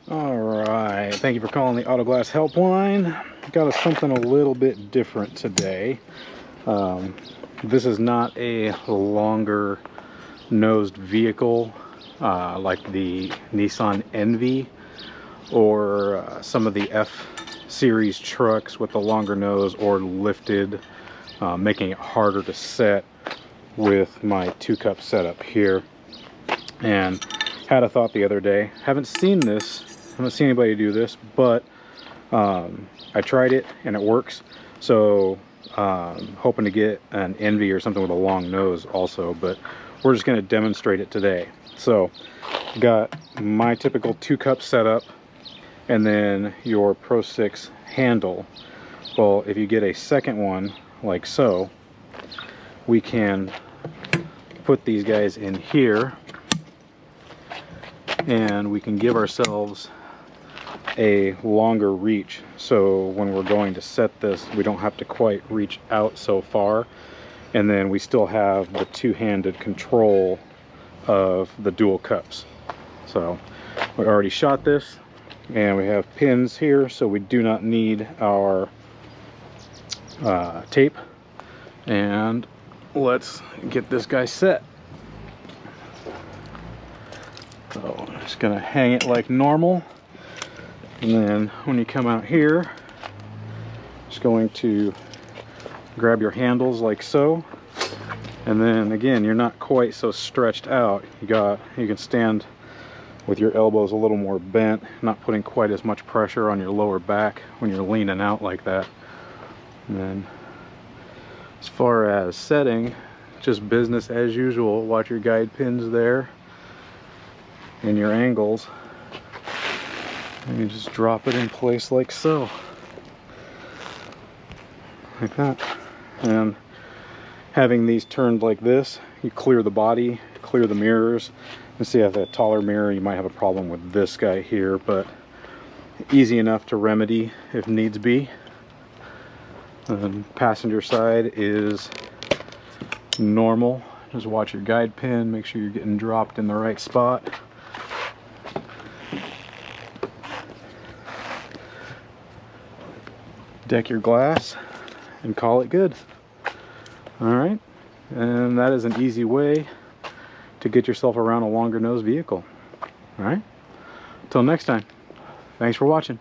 All right, thank you for calling the Auto Glass Helpline. Got us something a little bit different today. This is not a longer nosed vehicle like the Nissan Envy or some of the F series trucks with the longer nose or lifted, making it harder to set with my 2-cup setup here. And had a thought the other day, haven't seen anybody do this, but I tried it and it works. So hoping to get an Envy or something with a long nose also, but we're just going to demonstrate it today. So got my typical 2-cup setup and then your Pro6 handle. Well, if you get a second one like so, we can put these guys in here and we can give ourselves a longer reach, so when we're going to set this we don't have to quite reach out so far, and then we still have the two-handed control of the dual cups. So we already shot this and we have pins here, so we do not need our tape. And let's get this guy set. So I'm just gonna hang it like normal, and then when you come out here, just going to grab your handles like so, and then again, you're not quite so stretched out. You can stand with your elbows a little more bent, not putting quite as much pressure on your lower back when you're leaning out like that. And then as far as setting, just business as usual. Watch your guide pins there and your angles, and you just drop it in place like so, like that. And having these turned like this, you clear the body, clear the mirrors. And see, if that taller mirror, you might have a problem with this guy here, but easy enough to remedy if needs be. And passenger side is normal. Just watch your guide pin, make sure you're getting dropped in the right spot. Deck your glass and call it good. All right, and that is an easy way to get yourself around a longer nose vehicle. All right, until next time, thanks for watching.